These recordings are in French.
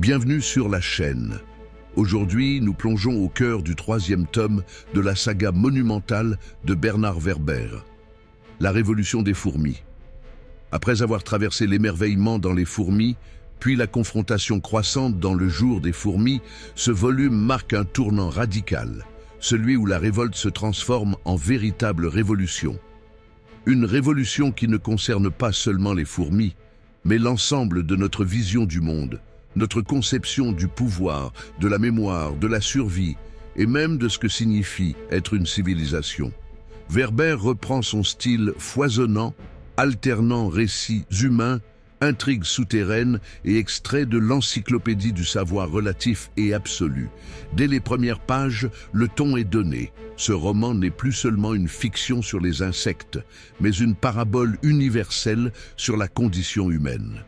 Bienvenue sur la chaîne. Aujourd'hui, nous plongeons au cœur du 3e tome de la saga monumentale de Bernard Werber, La Révolution des fourmis. Après avoir traversé l'émerveillement dans les fourmis, puis la confrontation croissante dans le jour des fourmis, ce volume marque un tournant radical, celui où la révolte se transforme en véritable révolution. Une révolution qui ne concerne pas seulement les fourmis, mais l'ensemble de notre vision du monde, notre conception du pouvoir, de la mémoire, de la survie, et même de ce que signifie être une civilisation. Werber reprend son style foisonnant, alternant récits humains, intrigues souterraines et extraits de l'encyclopédie du savoir relatif et absolu. Dès les premières pages, le ton est donné. Ce roman n'est plus seulement une fiction sur les insectes, mais une parabole universelle sur la condition humaine.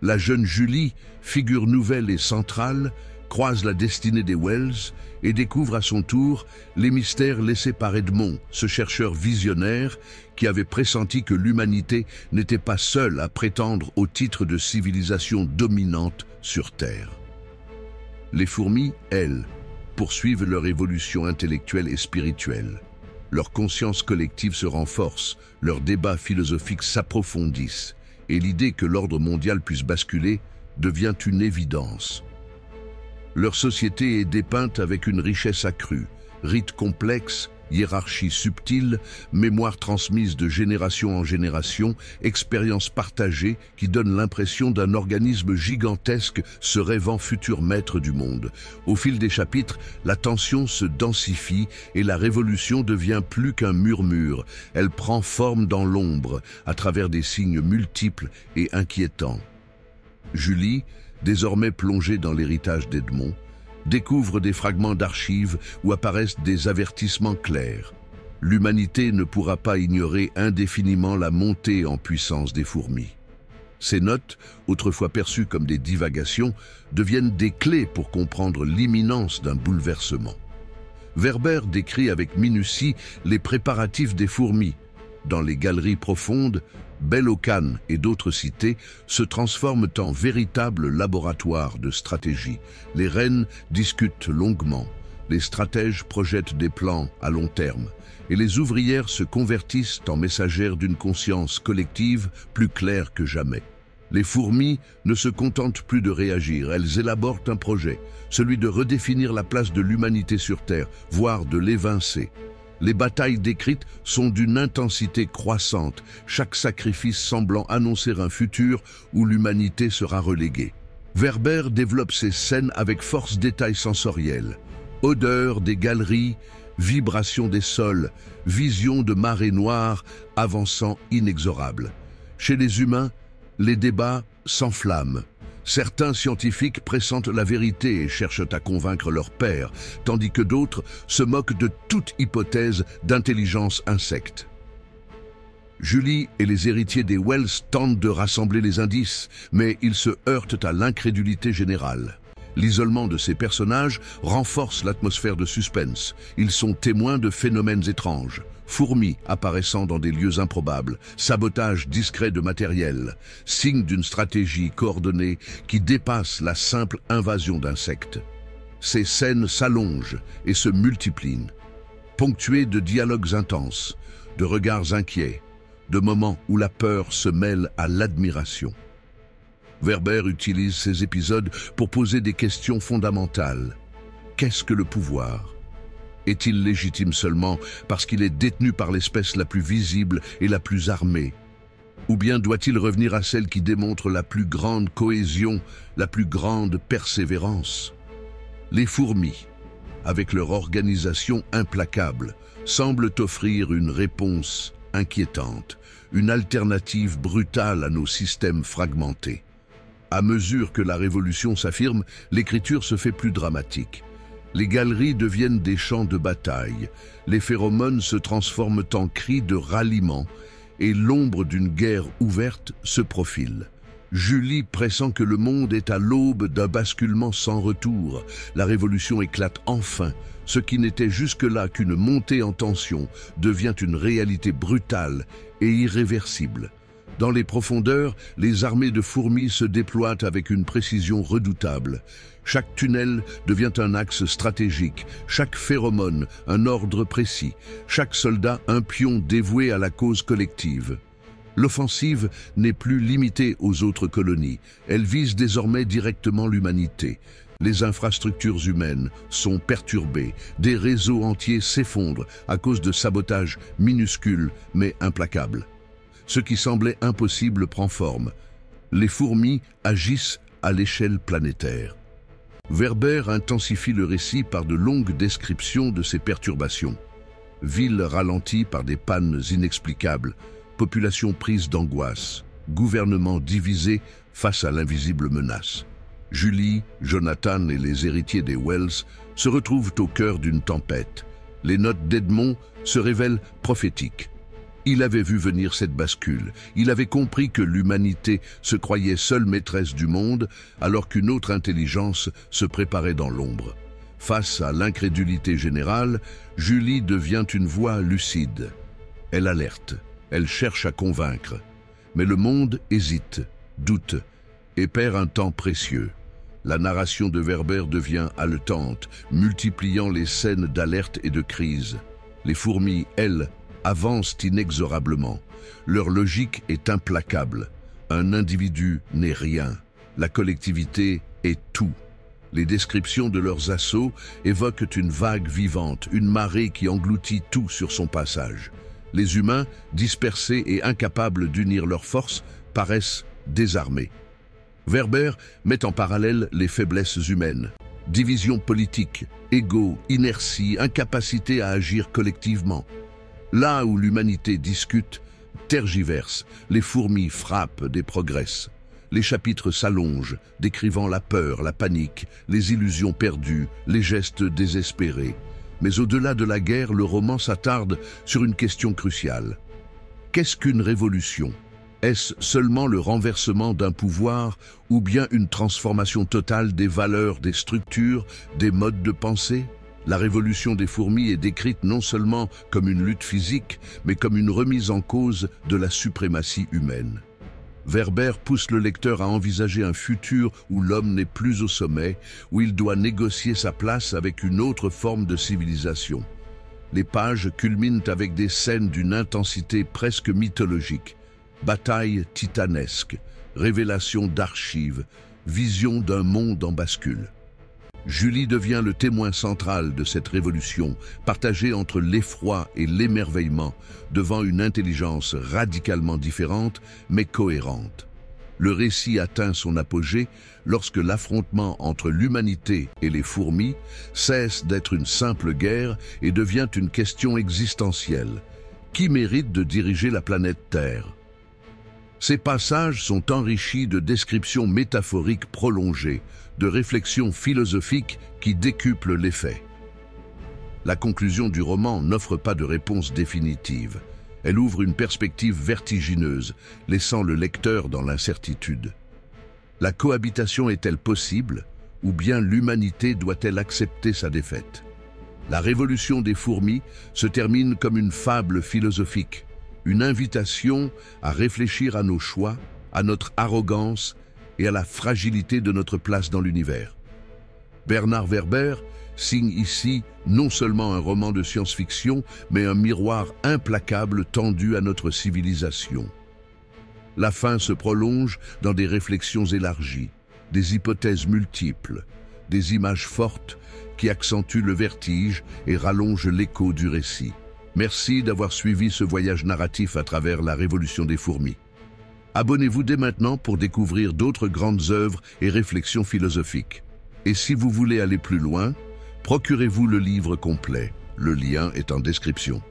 La jeune Julie, figure nouvelle et centrale, croise la destinée des Wells et découvre à son tour les mystères laissés par Edmond, ce chercheur visionnaire qui avait pressenti que l'humanité n'était pas seule à prétendre au titre de civilisation dominante sur Terre. Les fourmis, elles, poursuivent leur évolution intellectuelle et spirituelle. Leur conscience collective se renforce, leurs débats philosophiques s'approfondissent, et l'idée que l'ordre mondial puisse basculer devient une évidence. Leur société est dépeinte avec une richesse accrue, rites complexes, hiérarchie subtile, mémoire transmise de génération en génération, expériences partagées qui donnent l'impression d'un organisme gigantesque se rêvant futur maître du monde. Au fil des chapitres, la tension se densifie et la révolution devient plus qu'un murmure. Elle prend forme dans l'ombre, à travers des signes multiples et inquiétants. Julie, désormais plongée dans l'héritage d'Edmond, découvre des fragments d'archives où apparaissent des avertissements clairs. L'humanité ne pourra pas ignorer indéfiniment la montée en puissance des fourmis. Ces notes, autrefois perçues comme des divagations, deviennent des clés pour comprendre l'imminence d'un bouleversement. Werber décrit avec minutie les préparatifs des fourmis. Dans les galeries profondes, Belle-aux-Cannes et d'autres cités se transforment en véritables laboratoires de stratégie. Les reines discutent longuement, les stratèges projettent des plans à long terme, et les ouvrières se convertissent en messagères d'une conscience collective plus claire que jamais. Les fourmis ne se contentent plus de réagir, elles élaborent un projet, celui de redéfinir la place de l'humanité sur Terre, voire de l'évincer. Les batailles décrites sont d'une intensité croissante, chaque sacrifice semblant annoncer un futur où l'humanité sera reléguée. Werber développe ces scènes avec force détails sensoriels. Odeur des galeries, vibration des sols, vision de marées noires avançant inexorables. Chez les humains, les débats s'enflamment. Certains scientifiques pressentent la vérité et cherchent à convaincre leurs pairs, tandis que d'autres se moquent de toute hypothèse d'intelligence insecte. Julie et les héritiers des Wells tentent de rassembler les indices, mais ils se heurtent à l'incrédulité générale. L'isolement de ces personnages renforce l'atmosphère de suspense. Ils sont témoins de phénomènes étranges. Fourmis apparaissant dans des lieux improbables, sabotage discret de matériel, signe d'une stratégie coordonnée qui dépasse la simple invasion d'insectes. Ces scènes s'allongent et se multiplient, ponctuées de dialogues intenses, de regards inquiets, de moments où la peur se mêle à l'admiration. Werber utilise ces épisodes pour poser des questions fondamentales. Qu'est-ce que le pouvoir ? Est-il légitime seulement parce qu'il est détenu par l'espèce la plus visible et la plus armée? Ou bien doit-il revenir à celle qui démontre la plus grande cohésion, la plus grande persévérance? Les fourmis, avec leur organisation implacable, semblent offrir une réponse inquiétante, une alternative brutale à nos systèmes fragmentés. À mesure que la révolution s'affirme, l'écriture se fait plus dramatique. Les galeries deviennent des champs de bataille, les phéromones se transforment en cris de ralliement et l'ombre d'une guerre ouverte se profile. Julie pressent que le monde est à l'aube d'un basculement sans retour. La révolution éclate enfin. Ce qui n'était jusque-là qu'une montée en tension devient une réalité brutale et irréversible. Dans les profondeurs, les armées de fourmis se déploient avec une précision redoutable. Chaque tunnel devient un axe stratégique, chaque phéromone un ordre précis, chaque soldat un pion dévoué à la cause collective. L'offensive n'est plus limitée aux autres colonies, elle vise désormais directement l'humanité. Les infrastructures humaines sont perturbées, des réseaux entiers s'effondrent à cause de sabotages minuscules mais implacables. Ce qui semblait impossible prend forme. Les fourmis agissent à l'échelle planétaire. Werber intensifie le récit par de longues descriptions de ces perturbations. Villes ralenties par des pannes inexplicables, population prise d'angoisse, gouvernement divisé face à l'invisible menace. Julie, Jonathan et les héritiers des Wells se retrouvent au cœur d'une tempête. Les notes d'Edmond se révèlent prophétiques. Il avait vu venir cette bascule. Il avait compris que l'humanité se croyait seule maîtresse du monde, alors qu'une autre intelligence se préparait dans l'ombre. Face à l'incrédulité générale, Julie devient une voix lucide. Elle alerte, elle cherche à convaincre. Mais le monde hésite, doute et perd un temps précieux. La narration de Werber devient haletante, multipliant les scènes d'alerte et de crise. Les fourmis, elles, avancent inexorablement. Leur logique est implacable. Un individu n'est rien. La collectivité est tout. Les descriptions de leurs assauts évoquent une vague vivante, une marée qui engloutit tout sur son passage. Les humains, dispersés et incapables d'unir leurs forces, paraissent désarmés. Werber met en parallèle les faiblesses humaines. Division politique, ego, inertie, incapacité à agir collectivement. Là où l'humanité discute, tergiverse, les fourmis frappent et progressent. Les chapitres s'allongent, décrivant la peur, la panique, les illusions perdues, les gestes désespérés. Mais au-delà de la guerre, le roman s'attarde sur une question cruciale. Qu'est-ce qu'une révolution ? Est-ce seulement le renversement d'un pouvoir ou bien une transformation totale des valeurs, des structures, des modes de pensée ? La révolution des fourmis est décrite non seulement comme une lutte physique, mais comme une remise en cause de la suprématie humaine. Werber pousse le lecteur à envisager un futur où l'homme n'est plus au sommet, où il doit négocier sa place avec une autre forme de civilisation. Les pages culminent avec des scènes d'une intensité presque mythologique. Batailles titanesques, révélations d'archives, vision d'un monde en bascule. Julie devient le témoin central de cette révolution, partagée entre l'effroi et l'émerveillement, devant une intelligence radicalement différente, mais cohérente. Le récit atteint son apogée lorsque l'affrontement entre l'humanité et les fourmis cesse d'être une simple guerre et devient une question existentielle. Qui mérite de diriger la planète Terre ? Ces passages sont enrichis de descriptions métaphoriques prolongées, de réflexions philosophiques qui décuplent l'effet. La conclusion du roman n'offre pas de réponse définitive. Elle ouvre une perspective vertigineuse, laissant le lecteur dans l'incertitude. La cohabitation est-elle possible, ou bien l'humanité doit-elle accepter sa défaite? La révolution des fourmis se termine comme une fable philosophique, une invitation à réfléchir à nos choix, à notre arrogance et à la fragilité de notre place dans l'univers. Bernard Werber signe ici non seulement un roman de science-fiction, mais un miroir implacable tendu à notre civilisation. La fin se prolonge dans des réflexions élargies, des hypothèses multiples, des images fortes qui accentuent le vertige et rallongent l'écho du récit. Merci d'avoir suivi ce voyage narratif à travers la Révolution des fourmis. Abonnez-vous dès maintenant pour découvrir d'autres grandes œuvres et réflexions philosophiques. Et si vous voulez aller plus loin, procurez-vous le livre complet. Le lien est en description.